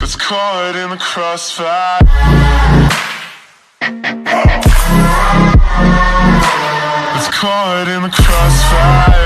It's caught in the crossfire. It's caught in the crossfire.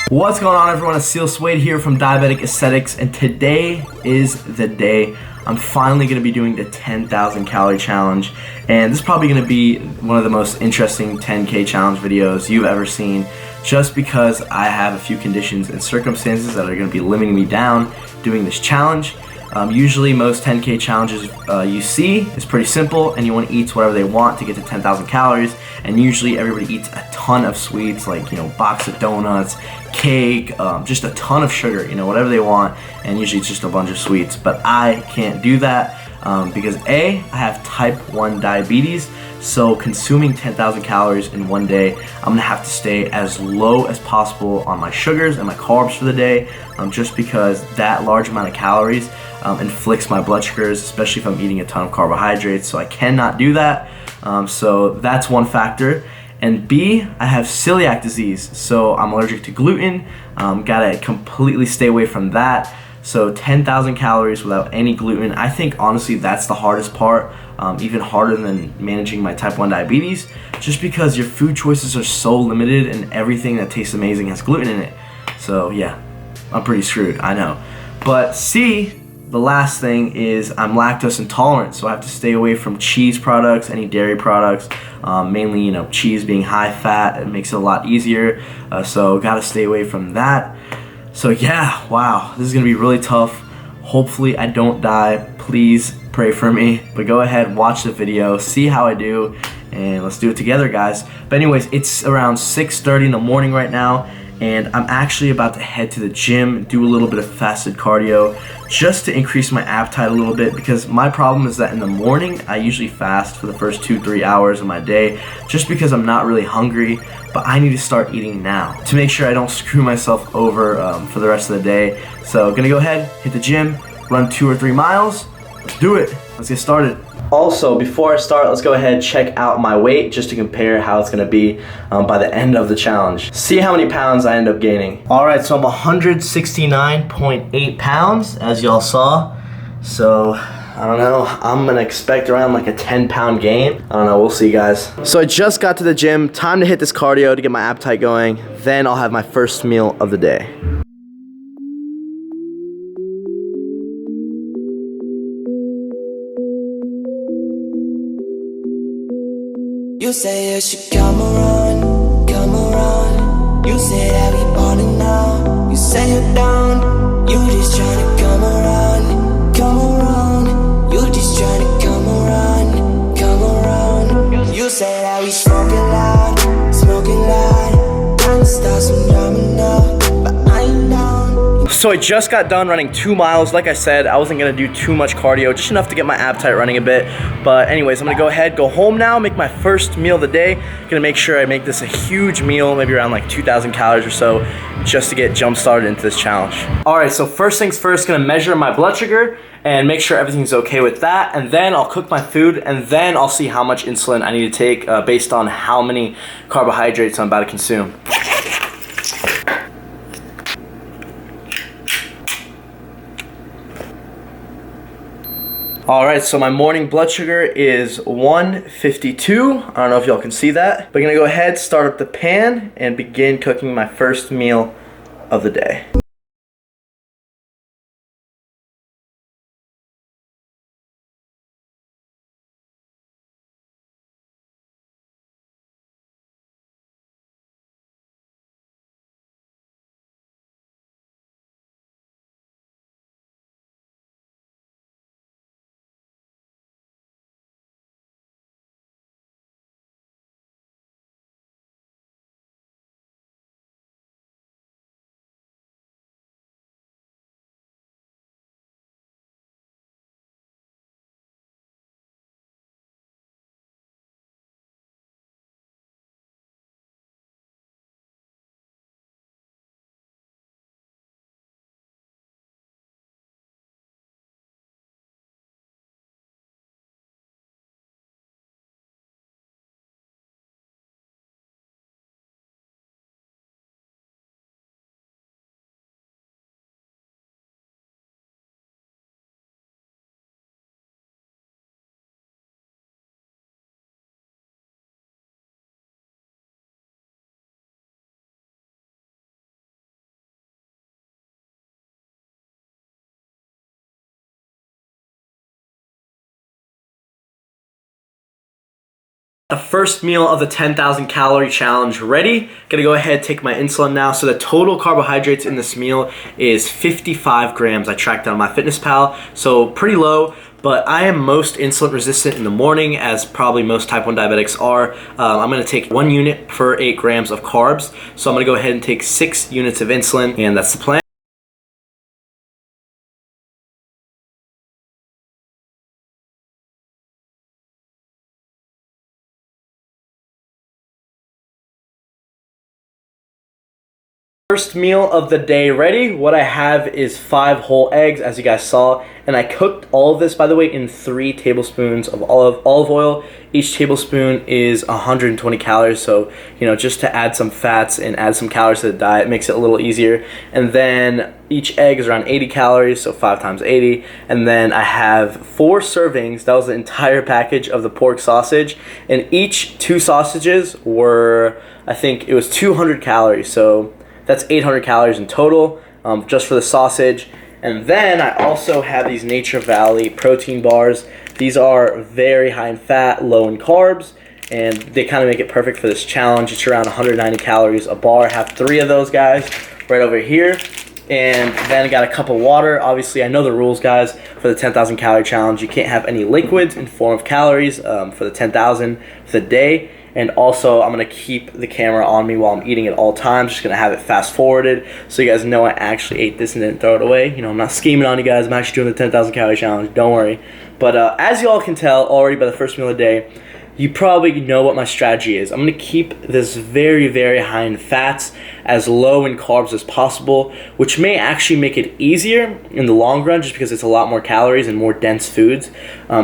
What's going on, everyone? Aseel Soueid here from Diabetic Aesthetics, and today is the day I'm finally going to be doing the 10,000 calorie challenge. And this is probably going to be one of the most interesting 10K challenge videos you've ever seen, just because I have a few conditions and circumstances that are going to be limiting me down doing this challenge. Usually most 10K challenges you see is pretty simple, and you want to eat whatever they want to get to 10,000 calories, and usually everybody eats a ton of sweets, like, box of donuts, cake, just a ton of sugar, whatever they want, and usually it's just a bunch of sweets. But I can't do that because I have type 1 diabetes, so consuming 10,000 calories in one day, I'm gonna have to stay as low as possible on my sugars and my carbs for the day, just because that large amount of calories inflicts my blood sugars, especially if I'm eating a ton of carbohydrates. So I cannot do that. So that's one factor. And B, I have celiac disease, so I'm allergic to gluten. Gotta completely stay away from that. So 10,000 calories without any gluten, I think honestly that's the hardest part, even harder than managing my type 1 diabetes, just because your food choices are so limited and everything that tastes amazing has gluten in it. So yeah, I'm pretty screwed, I know. But C, the last thing is I'm lactose intolerant, so I have to stay away from cheese products, any dairy products, mainly cheese being high fat. It makes it a lot easier, so gotta stay away from that. So yeah, wow, this is gonna be really tough. Hopefully I don't die. Please pray for me. But go ahead, watch the video, see how I do, and let's do it together, guys. But anyways, it's around 6:30 in the morning right now, and I'm actually about to head to the gym, do a little bit of fasted cardio, just to increase my appetite a little bit, because my problem is that in the morning, I usually fast for the first 2-3 hours of my day, just because I'm not really hungry, but I need to start eating now to make sure I don't screw myself over for the rest of the day. So gonna go ahead, hit the gym, run 2 or 3 miles, let's do it, let's get started. Also, before I start, let's go ahead and check out my weight just to compare how it's gonna be by the end of the challenge. See how many pounds I end up gaining. All right, so I'm 169.8 pounds, as y'all saw. So, I don't know, I'm gonna expect around like a 10-pound gain. I don't know, we'll see, guys. So I just got to the gym, time to hit this cardio to get my appetite going. Then I'll have my first meal of the day. You say you should come around, come around. You say that we ballin' now. You say you're down, you just tryna come around, come around. You just tryna come around, come around. You say that we smoking loud, trying to start some drama now, but I ain't down. So I just got done running 2 miles. Like I said, I wasn't gonna do too much cardio, just enough to get my appetite running a bit. But anyways, I'm gonna go ahead, go home now, make my first meal of the day. Gonna make sure I make this a huge meal, maybe around like 2,000 calories or so, just to get jump started into this challenge. All right, so first things first, gonna measure my blood sugar and make sure everything's okay with that. And then I'll cook my food, and then I'll see how much insulin I need to take based on how many carbohydrates I'm about to consume. All right, so my morning blood sugar is 152. I don't know if y'all can see that. But I'm gonna go ahead, start up the pan, and begin cooking my first meal of the day. The first meal of the 10,000 calorie challenge ready. Gonna go ahead, take my insulin now. So the total carbohydrates in this meal is 55 grams. I tracked on MyFitnessPal, so pretty low, but I am most insulin resistant in the morning, as probably most type 1 diabetics are. I'm gonna take 1 unit per 8 grams of carbs. So I'm gonna go ahead and take 6 units of insulin, and that's the plan. First meal of the day ready. What I have is 5 whole eggs, as you guys saw, and I cooked all of this, by the way, in 3 tablespoons of olive oil. Each tablespoon is 120 calories, so just to add some fats and add some calories to the diet makes it a little easier. And then each egg is around 80 calories, so 5 times 80. And then I have 4 servings. That was the entire package of the pork sausage, and each 2 sausages were, I think it was 200 calories, so that's 800 calories in total, just for the sausage. And then I also have these Nature Valley protein bars. These are very high in fat, low in carbs, and they kind of make it perfect for this challenge. It's around 190 calories a bar. I have 3 of those guys right over here. And then I got a cup of water. Obviously, I know the rules, guys, for the 10,000 calorie challenge. You can't have any liquids in form of calories for the 10,000 for the day. And also, I'm going to keep the camera on me while I'm eating at all times. Just going to have it fast forwarded so you guys know I actually ate this and didn't throw it away. I'm not scheming on you guys. I'm actually doing the 10,000 calorie challenge. Don't worry. But as you all can tell already by the first meal of the day, you probably know what my strategy is. I'm going to keep this very, very high in fats, as low in carbs as possible, which may actually make it easier in the long run just because it's a lot more calories and more dense foods.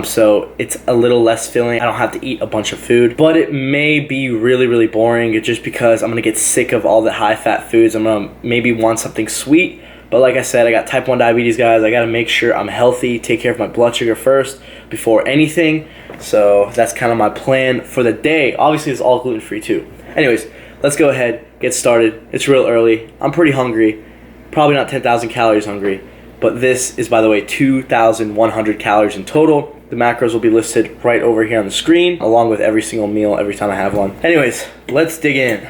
So it's a little less filling. I don't have to eat a bunch of food, but it may be really, really boring just because I'm going to get sick of all the high fat foods. I'm going to maybe want something sweet. But like I said, I got type 1 diabetes, guys. I got to make sure I'm healthy, take care of my blood sugar first before anything. So that's kind of my plan for the day. Obviously, it's all gluten-free too. Anyways, let's go ahead, get started. It's real early. I'm pretty hungry. Probably not 10,000 calories hungry. But this is, by the way, 2,100 calories in total. The macros will be listed right over here on the screen, along with every single meal every time I have one. Anyways, let's dig in.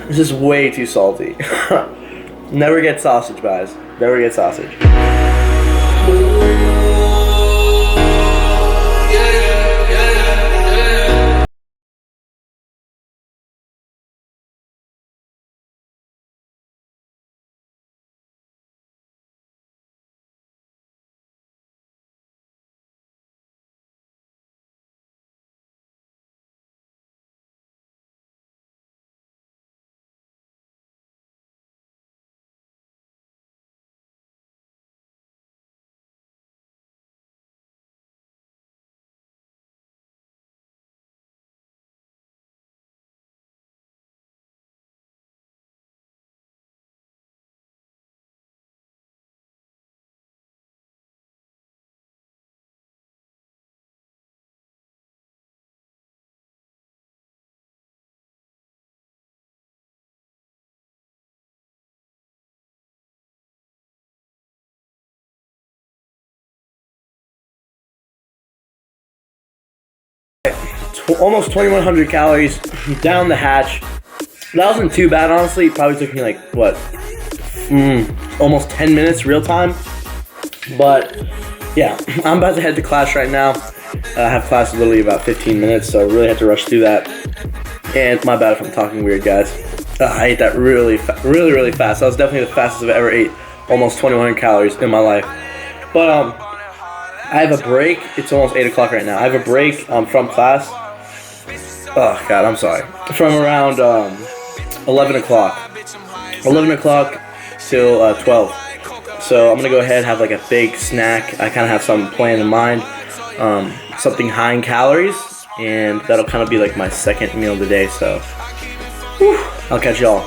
This is way too salty. Never get sausage, guys. Never get sausage. almost 2,100 calories down the hatch. That wasn't too bad, honestly. It probably took me like, what, almost 10 minutes real time. But yeah, I'm about to head to class right now. I have class in literally about 15 minutes, so I really have to rush through that. And my bad if I'm talking weird, guys. I ate that really fast. That was definitely the fastest I've ever ate. Almost 2,100 calories in my life. But I have a break. It's almost 8 o'clock right now. I have a break from class. Oh God, I'm sorry. From around 11 o'clock. 11 o'clock till 12. So I'm gonna go ahead and have like a big snack. I kind of have some plan in mind. Something high in calories, and that'll kind of be like my second meal of the day. So whew, I'll catch y'all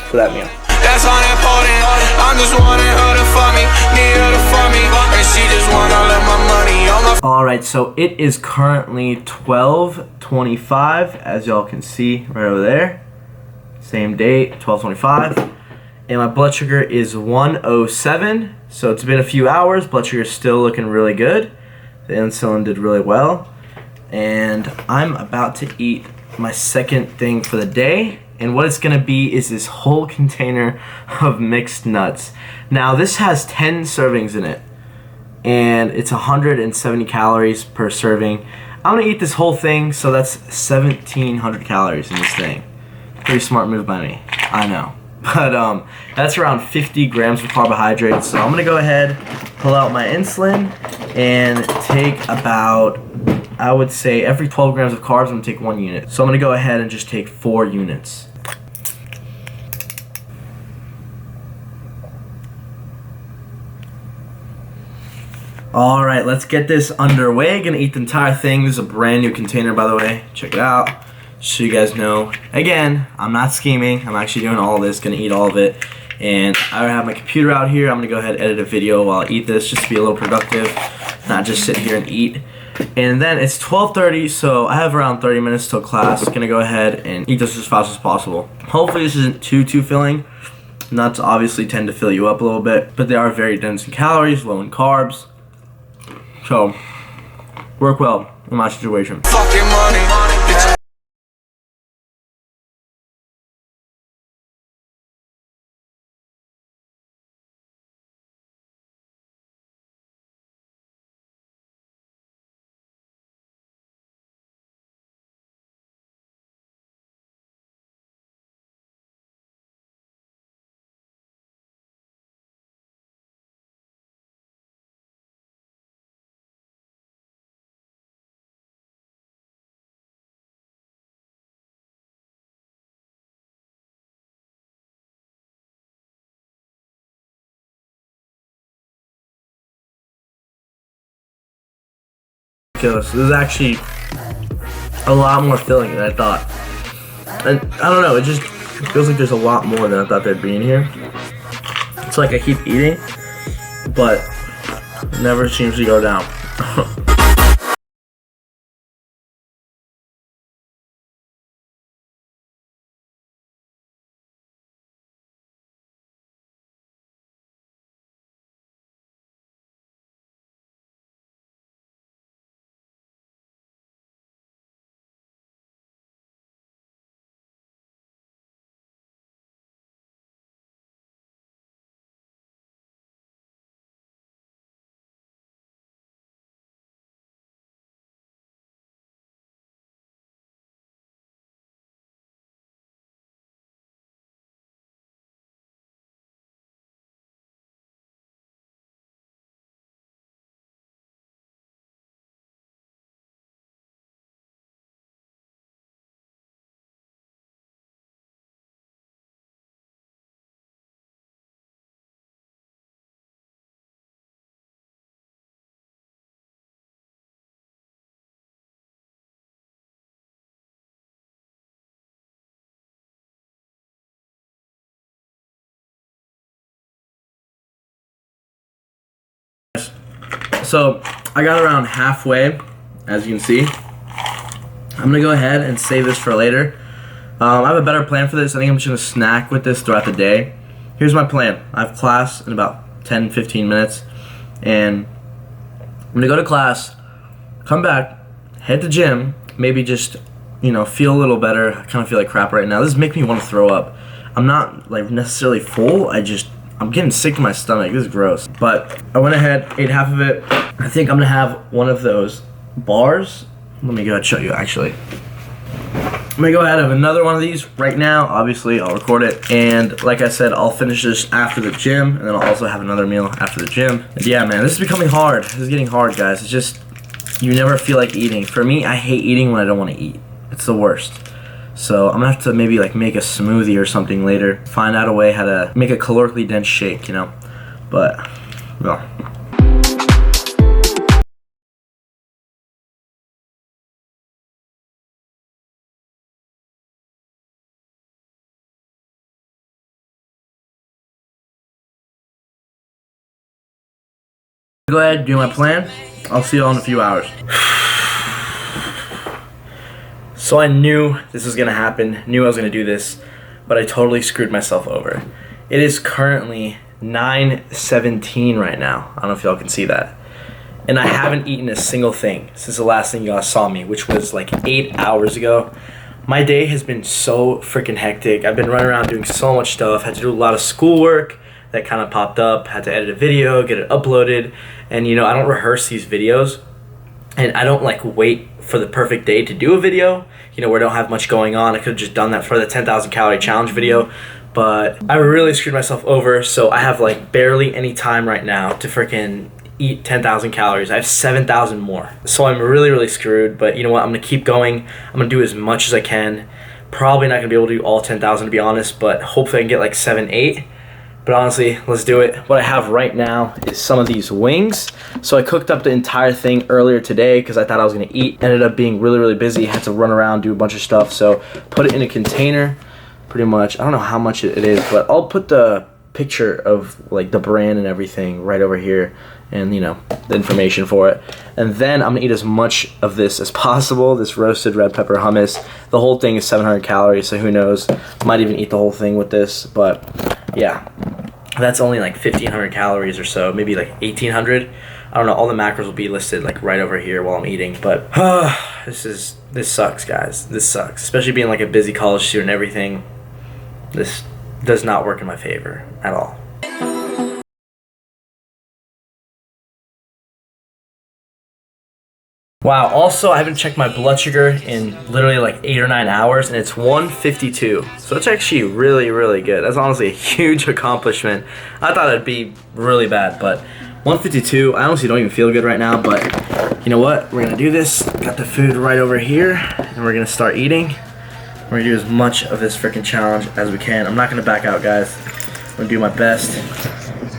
for that meal. That's unimportant. I'm just wanting her to fuck me, need her to fuck me, and she just want all of my money on my. Alright, so it is currently 12:25, as y'all can see right over there. Same date, 12:25. And my blood sugar is 107. So it's been a few hours. Blood sugar is still looking really good. The insulin did really well. And I'm about to eat my second thing for the day. And what it's gonna be is this whole container of mixed nuts. Now this has 10 servings in it. And it's 170 calories per serving. I'm gonna eat this whole thing, so that's 1,700 calories in this thing. Pretty smart move by me, I know. But that's around 50 grams of carbohydrates. So I'm gonna go ahead, pull out my insulin, and take about, I would say every 12 grams of carbs, I'm gonna take 1 unit. So I'm gonna go ahead and just take 4 units. Alright, let's get this underway. Gonna eat the entire thing. This is a brand new container, by the way. Check it out. So you guys know, again, I'm not scheming. I'm actually doing all this, gonna eat all of it. And I have my computer out here. I'm gonna go ahead and edit a video while I eat this, just to be a little productive, not just sit here and eat. And then it's 12:30, so I have around 30 minutes till class. Gonna go ahead and eat this as fast as possible. Hopefully this isn't too filling. Nuts obviously tend to fill you up a little bit, but they are very dense in calories, low in carbs. So, work well in my situation. Fucking money, bitch. Ridiculous. This is actually a lot more filling than I thought. And I don't know, it just feels like there's a lot more than I thought there'd be in here. It's like I keep eating, but it never seems to go down. So I got around halfway, as you can see. I'm gonna go ahead and save this for later. I have a better plan for this. I think I'm just gonna snack with this throughout the day. Here's my plan. I have class in about 10-15 minutes, and I'm gonna go to class, come back, hit the gym, maybe just, you know, feel a little better. I kind of feel like crap right now. This is making me want to throw up. I'm not like necessarily full. I'm getting sick to my stomach. This is gross. But I went ahead, ate half of it. I think I'm gonna have one of those bars. Let me go ahead and show you actually. I'm gonna go ahead and have another one of these right now. Obviously, I'll record it. And like I said, I'll finish this after the gym. And then I'll also have another meal after the gym. And yeah, man, this is becoming hard. This is getting hard, guys. It's just, you never feel like eating. For me, I hate eating when I don't want to eat. It's the worst. So I'm gonna have to maybe like make a smoothie or something later. Find out a way how to make a calorically dense shake, you know? But, well. Go ahead, do my plan. I'll see you all in a few hours. So I knew this was gonna happen, knew I was gonna do this, but I totally screwed myself over. It is currently 9:17 right now. I don't know if y'all can see that. And I haven't eaten a single thing since the last thing y'all saw me, which was like 8 hours ago. My day has been so freaking hectic. I've been running around doing so much stuff, had to do a lot of schoolwork that kind of popped up, had to edit a video, get it uploaded, and you know, I don't rehearse these videos, and I don't like wait for the perfect day to do a video, you know, where I don't have much going on. I could have just done that for the 10,000 calorie challenge video, but I really screwed myself over, so I have like barely any time right now to freaking eat 10,000 calories. I have 7,000 more. So I'm really screwed, but you know what? I'm gonna keep going. I'm gonna do as much as I can. Probably not gonna be able to do all 10,000 to be honest, but hopefully I can get like 7, 8. But honestly, let's do it. What I have right now is some of these wings. So I cooked up the entire thing earlier today because I thought I was gonna eat. Ended up being really busy. Had to run around, do a bunch of stuff. So put it in a container, pretty much. I don't know how much it is, but I'll put the picture of like the brand and everything right over here, and you know, the information for it. And then I'm gonna eat as much of this as possible, this roasted red pepper hummus. The whole thing is 700 calories, so who knows, might even eat the whole thing with this. But yeah, that's only like 1,500 calories or so, maybe like 1,800. I don't know, all the macros will be listed like right over here while I'm eating. But this sucks, guys. This sucks, especially being like a busy college student and everything. This does not work in my favor at all. Wow, also I haven't checked my blood sugar in literally like 8 or 9 hours, and it's 152. So it's actually really good. That's honestly a huge accomplishment. I thought it'd be really bad, but 152, I honestly don't even feel good right now, but you know what? We're gonna do this. Got the food right over here, and we're gonna start eating. We're gonna do as much of this freaking challenge as we can. I'm not gonna back out, guys. I'm gonna do my best.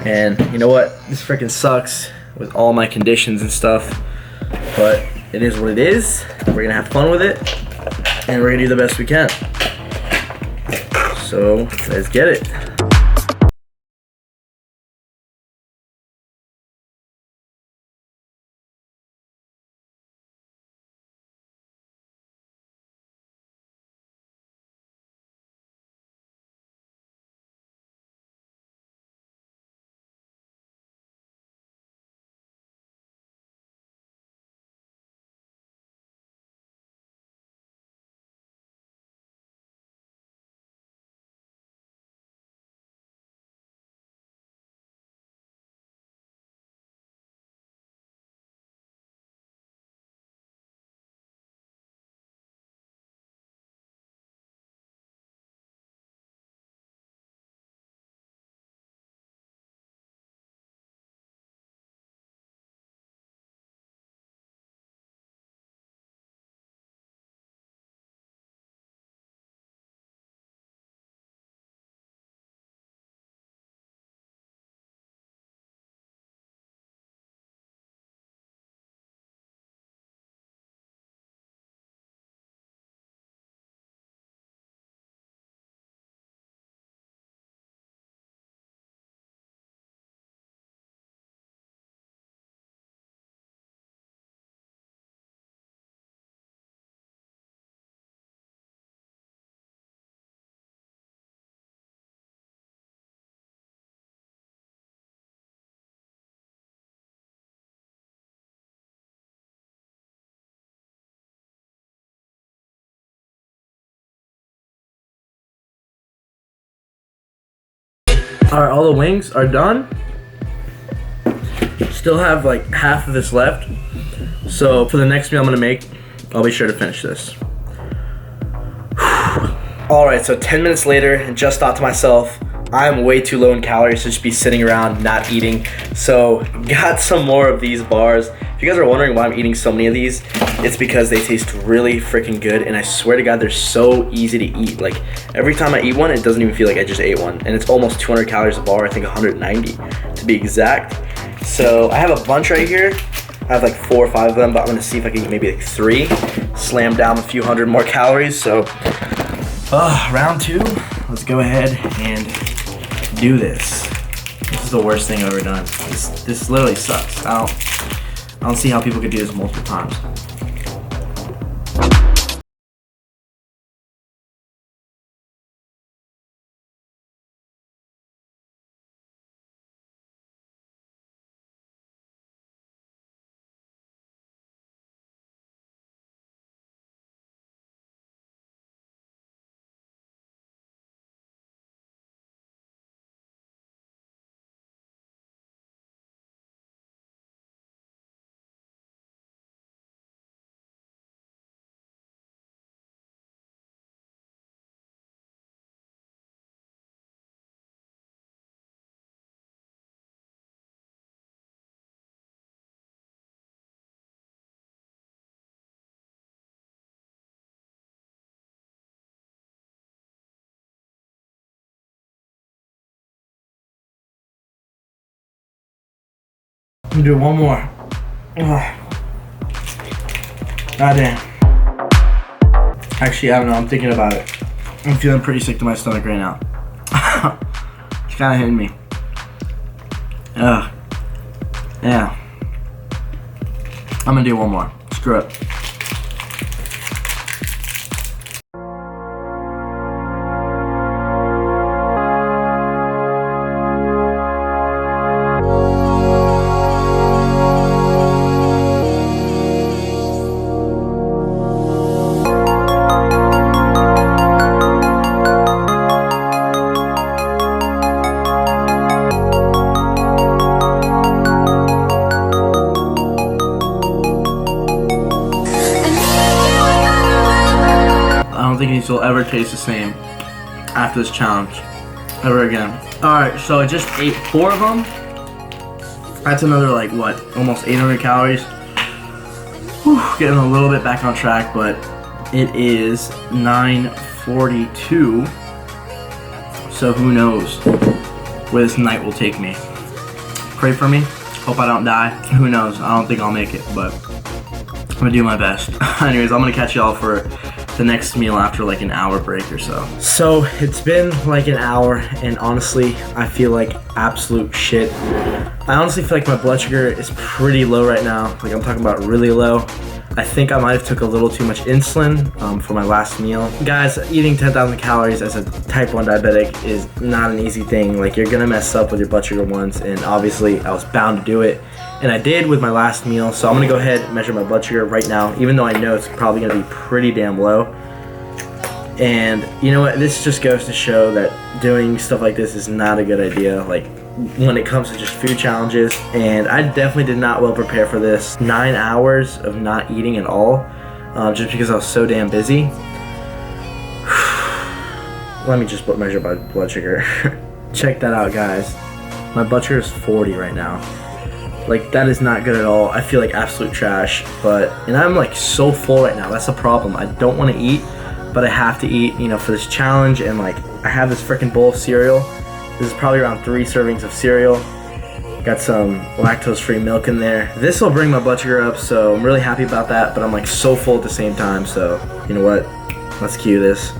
And you know what? This freaking sucks with all my conditions and stuff, but it is what it is. We're gonna have fun with it, and we're gonna do the best we can. So let's get it. Alright, all the wings are done. Still have like half of this left. So for the next meal I'm gonna make, I'll be sure to finish this. Alright, so 10 minutes later, and just thought to myself, I'm way too low in calories to just be sitting around not eating. So got some more of these bars. If you guys are wondering why I'm eating so many of these, it's because they taste really freaking good, and I swear to God, they're so easy to eat. Like every time I eat one, it doesn't even feel like I just ate one, and it's almost 200 calories a bar. I think 190 to be exact. So I have a bunch right here. I have like 4 or 5 of them, but I'm gonna see if I can eat maybe like 3, slam down a few hundred more calories. So round 2, let's go ahead and do this. This is the worst thing I've ever done. This literally sucks. I don't see how people could do this multiple times. I'm gonna do one more. God damn. Actually, I don't know. I'm thinking about it. I'm feeling pretty sick to my stomach right now. It's kind of hitting me. Yeah. I'm gonna do one more. Screw it. I don't think these will ever taste the same after this challenge ever again. Alright, so I just ate 4 of them. That's another like what, almost 800 calories. Whew, getting a little bit back on track, but it is 9:42. So who knows where this night will take me. Pray for me. Hope I don't die. Who knows? I don't think I'll make it, but I'm gonna do my best. Anyways, I'm gonna catch y'all for the next meal after like an hour break or so. So it's been like an hour, and honestly, I feel like absolute shit. I honestly feel like my blood sugar is pretty low right now. Like I'm talking about really low. I think I might have took a little too much insulin for my last meal. Guys, eating 10,000 calories as a type 1 diabetic is not an easy thing. Like you're gonna mess up with your blood sugar once, and obviously I was bound to do it. And I did with my last meal, so I'm gonna go ahead and measure my blood sugar right now, even though I know it's probably gonna be pretty damn low. And you know what, this just goes to show that doing stuff like this is not a good idea, like when it comes to just food challenges. And I definitely did not well prepare for this. 9 hours of not eating at all, just because I was so damn busy. Let me just measure my blood sugar. Check that out, guys. My blood sugar is 40 right now. Like, that is not good at all. I feel like absolute trash, and I'm like so full right now. That's the problem. I don't want to eat, but I have to eat, you know, for this challenge. And like, I have this freaking bowl of cereal. This is probably around 3 servings of cereal. Got some lactose-free milk in there. This will bring my blood sugar up, so I'm really happy about that, but I'm like so full at the same time. So, you know what? Let's cue this.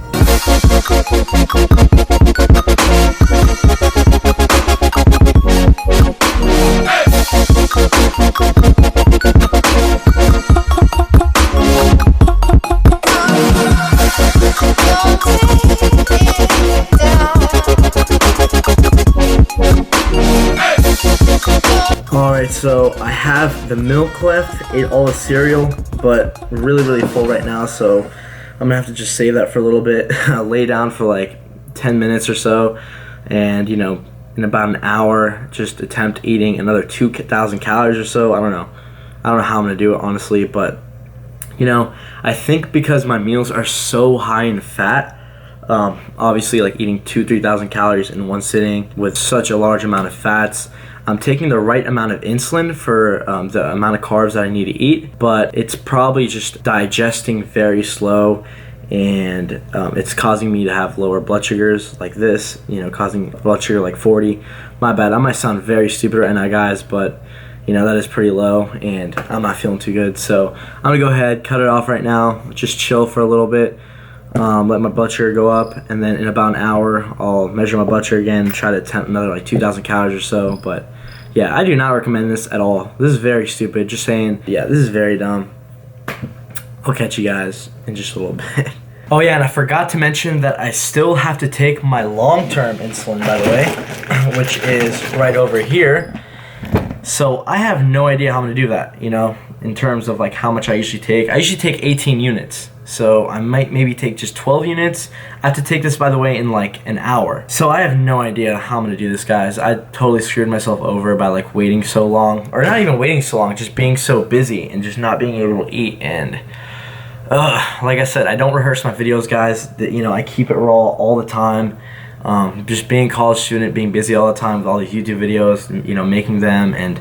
Alright, so I have the milk left, ate all the cereal, but really full right now, so I'm gonna have to just save that for a little bit, lay down for like 10 minutes or so, and you know, in about an hour, just attempt eating another 2,000 calories or so. I don't know how I'm gonna do it, honestly, but you know, I think because my meals are so high in fat, obviously like eating 2,000-3,000 calories in one sitting with such a large amount of fats, I'm taking the right amount of insulin for the amount of carbs that I need to eat, but it's probably just digesting very slow, and it's causing me to have lower blood sugars like this, you know, causing blood sugar like 40. My bad, I might sound very stupid right now, guys, but you know, that is pretty low and I'm not feeling too good. So I'm gonna go ahead, cut it off right now, just chill for a little bit, let my blood sugar go up, and then in about an hour I'll measure my blood sugar again, try to attempt another like 2,000 calories or so. But yeah, I do not recommend this at all. This is very stupid, just saying. Yeah, this is very dumb. I'll catch you guys in just a little bit. Oh yeah, and I forgot to mention that I still have to take my long-term insulin, by the way, which is right over here. So I have no idea how I'm gonna do that, you know, in terms of like how much I usually take. I usually take 18 units, so I might maybe take just 12 units. I have to take this, by the way, in like an hour. So I have no idea how I'm gonna do this, guys. I totally screwed myself over by like waiting so long, or not even waiting so long, just being so busy and just not being able to eat. And like I said, I don't rehearse my videos, guys. You know, I keep it raw all the time. Just being a college student, being busy all the time with all these YouTube videos, you know, making them, and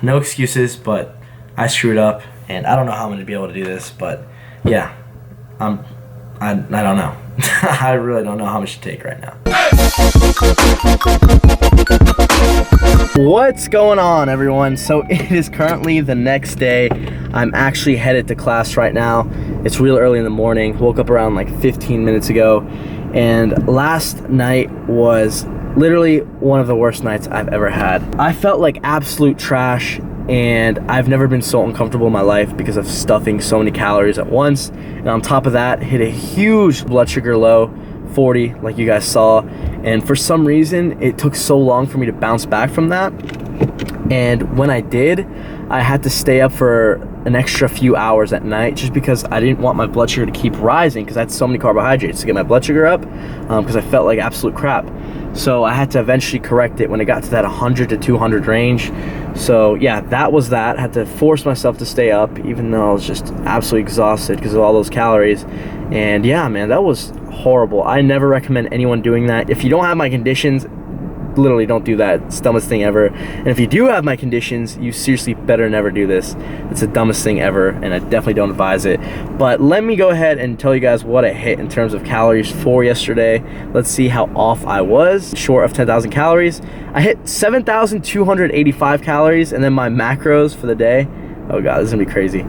no excuses, but I screwed up, and I don't know how I'm going to be able to do this, but yeah, I don't know. I really don't know how much to take right now. What's going on, everyone? So it is currently the next day. I'm actually headed to class right now. It's real early in the morning. Woke up around like 15 minutes ago. And last night was literally one of the worst nights I've ever had. I felt like absolute trash, and I've never been so uncomfortable in my life because of stuffing so many calories at once. And on top of that, hit a huge blood sugar low, 40, like you guys saw. And for some reason, it took so long for me to bounce back from that. And when I did, I had to stay up for an extra few hours at night just because I didn't want my blood sugar to keep rising, because I had so many carbohydrates to get my blood sugar up, because I felt like absolute crap. So I had to eventually correct it when it got to that 100 to 200 range. So yeah, that was that. I had to force myself to stay up even though I was just absolutely exhausted because of all those calories. And yeah, man, that was horrible. I never recommend anyone doing that. If you don't have my conditions, literally don't do that. It's the dumbest thing ever. And if you do have my conditions, you seriously better never do this. It's the dumbest thing ever, and I definitely don't advise it. But let me go ahead and tell you guys what I hit in terms of calories for yesterday. Let's see how off I was, short of 10,000 calories. I hit 7,285 calories, and then my macros for the day, oh god, this is gonna be crazy.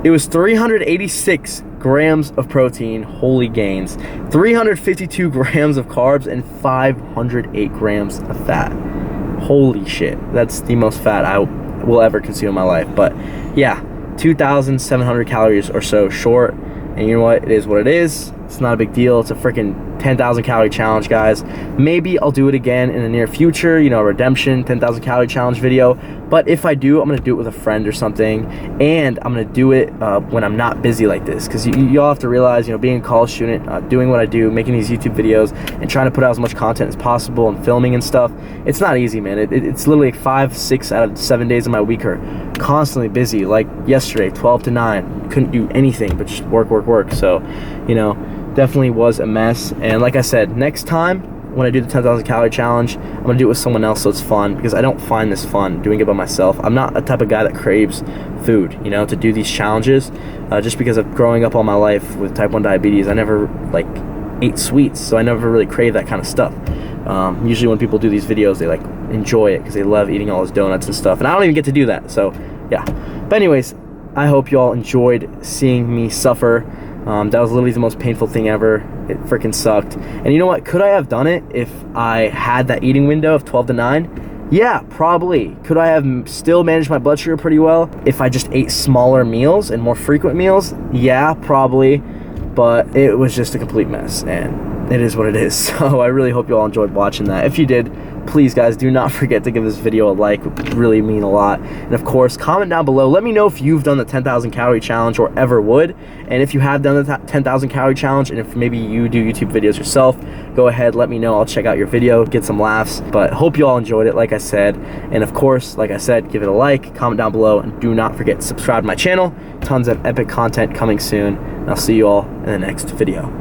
It was 386 grams of protein, holy gains, 352 grams of carbs, and 508 grams of fat. Holy shit, that's the most fat I will ever consume in my life. But yeah, 2,700 calories or so short, and you know what, it is what it is. It's not a big deal. It's a freaking 10,000 calorie challenge, guys. Maybe I'll do it again in the near future, you know, a redemption 10,000 calorie challenge video. But if I do, I'm gonna do it with a friend or something, and I'm gonna do it when I'm not busy like this, because you all have to realize, you know, being a college student, doing what I do, making these YouTube videos and trying to put out as much content as possible and filming and stuff, it's not easy, man. It's literally like 5, 6 out of 7 days of my week are constantly busy. Like yesterday, 12 to 9, couldn't do anything but just work. So, you know, definitely was a mess. And like I said, next time when I do the 10,000 calorie challenge, I'm gonna do it with someone else so it's fun, because I don't find this fun doing it by myself. I'm not a type of guy that craves food, you know, to do these challenges, just because of growing up all my life with type 1 diabetes. I never like ate sweets, so I never really crave that kind of stuff. Usually when people do these videos, they like enjoy it because they love eating all those donuts and stuff, and I don't even get to do that. So yeah, but anyways, I hope you all enjoyed seeing me suffer. That was literally the most painful thing ever. It freaking sucked. And you know what? Could I have done it if I had that eating window of 12 to 9? Yeah, probably. Could I have still managed my blood sugar pretty well if I just ate smaller meals and more frequent meals? Yeah, probably. But it was just a complete mess, and it is what it is. So I really hope you all enjoyed watching that. If you did, please guys, do not forget to give this video a like. It would really mean a lot. And of course, comment down below. Let me know if you've done the 10,000 calorie challenge or ever would. And if you have done the 10,000 calorie challenge, and if maybe you do YouTube videos yourself, go ahead, let me know. I'll check out your video, get some laughs. But hope you all enjoyed it, like I said. And of course, like I said, give it a like, comment down below, and do not forget to subscribe to my channel. Tons of epic content coming soon. And I'll see you all in the next video.